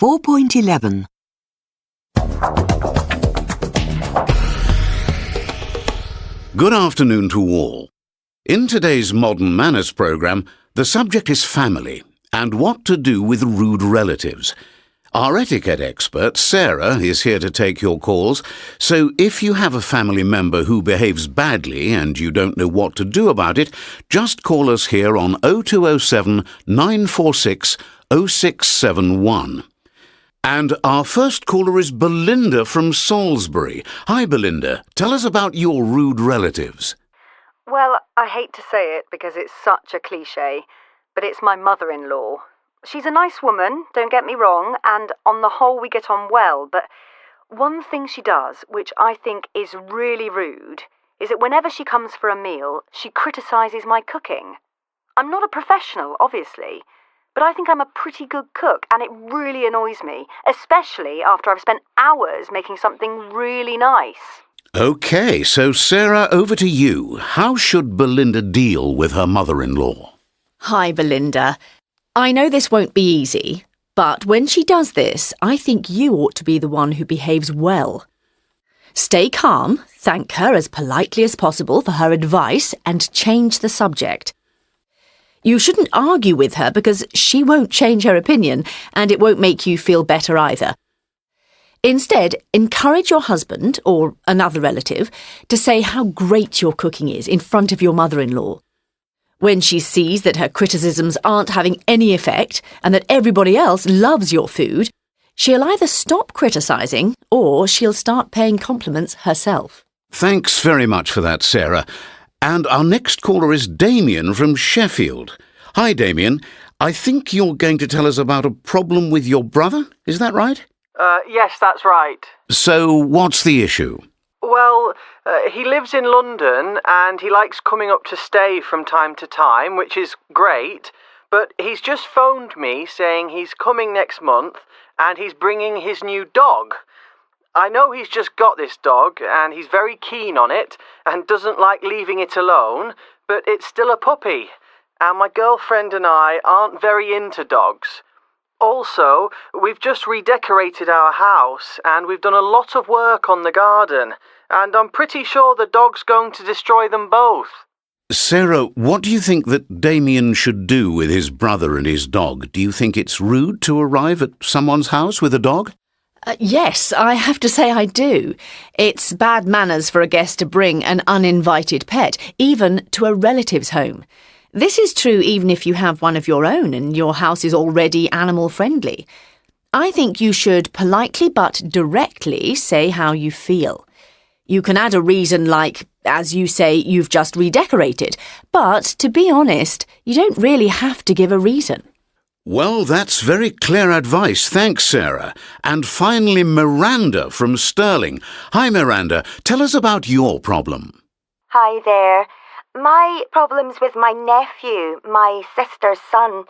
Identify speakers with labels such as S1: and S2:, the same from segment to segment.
S1: 4.11.
S2: Good afternoon to all. In today's Modern Manners programme, the subject is family and what to do with rude relatives. Our etiquette expert, Sarah, is here to take your calls, so if you have a family member who behaves badly and you don't know what to do about it, just call us here on 0207 946 0671. And our first caller is Belinda from Salisbury. Hi, Belinda. Tell us about your rude relatives.
S3: Well, I hate to say it because it's such a cliché, but it's my mother-in-law. She's a nice woman, don't get me wrong, and on the whole we get on well, but one thing she does, which I think is really rude, is that whenever she comes for a meal, she criticises my cooking. I'm not a professional, obviously, but I think I'm a pretty good cook, and it really annoys me, especially after I've spent hours making something really nice.
S2: OK, so Sarah, over to you. How should Belinda deal with her mother-in-law?
S4: Hi, Belinda. I know this won't be easy, but when she does this, I think you ought to be the one who behaves well. Stay calm, thank her as politely as possible for her advice, and change the subject. You shouldn't argue with her because she won't change her opinion, and it won't make you feel better either. Instead, encourage your husband, or another relative, to say how great your cooking is in front of your mother-in-law. When she sees that her criticisms aren't having any effect and that everybody else loves your food, she'll either stop criticising or she'll start paying compliments herself.
S2: Thanks very much for that, Sarah. And our next caller is Damien from Sheffield. Hi, Damien. I think you're going to tell us about a problem with your brother, is that right?
S5: Yes, that's right.
S2: So, what's the issue?
S5: Well, he lives in London and he likes coming up to stay from time to time, which is great, but he's just phoned me saying he's coming next month and he's bringing his new dog. I know he's just got this dog and he's very keen on it and doesn't like leaving it alone, but it's still a puppy, and my girlfriend and I aren't very into dogs. Also, we've just redecorated our house and we've done a lot of work on the garden, and I'm pretty sure the dog's going to destroy them both.
S2: Sarah, what do you think that Damien should do with his brother and his dog? Do you think it's rude to arrive at someone's house with a dog?
S4: Yes, I have to say I do. It's bad manners for a guest to bring an uninvited pet, even to a relative's home. This is true even if you have one of your own and your house is already animal-friendly. I think you should politely but directly say how you feel. You can add a reason like, as you say, you've just redecorated, but to be honest, you don't really have to give a reason.
S2: Well, that's very clear advice. Thanks, Sarah. And finally, Miranda from Stirling. Hi, Miranda. Tell us about your problem.
S6: Hi there. My problem's with my nephew, my sister's son.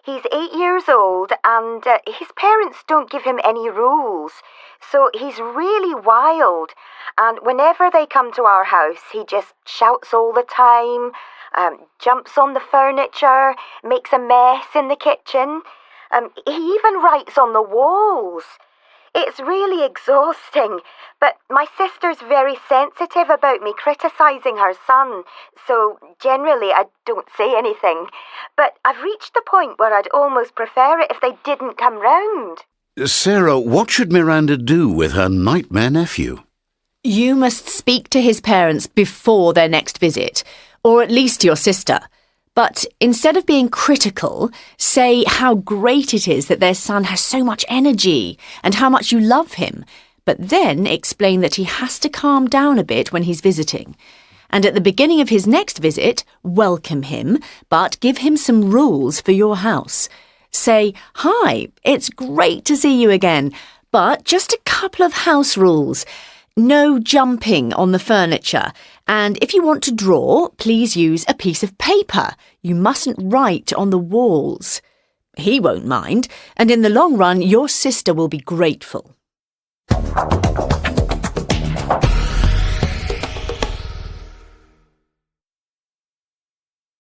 S6: He's 8 years old and his parents don't give him any rules. So he's really wild. And whenever they come to our house, he just shouts all the time, jumps on the furniture, makes a mess in the kitchen. He even writes on the walls. It's really exhausting, but my sister's very sensitive about me criticising her son, so generally I don't say anything. But I've reached the point where I'd almost prefer it if they didn't come round.
S2: Sarah, what should Miranda do with her nightmare nephew?
S4: You must speak to his parents before their next visit, or at least your sister. But instead of being critical, say how great it is that their son has so much energy and how much you love him. But then explain that he has to calm down a bit when he's visiting. And at the beginning of his next visit, welcome him, but give him some rules for your house. Say, "Hi, it's great to see you again, but just a couple of house rules. No jumping on the furniture, and if you want to draw, please use a piece of paper. You mustn't write on the walls." He won't mind, and in the long run, your sister will be grateful.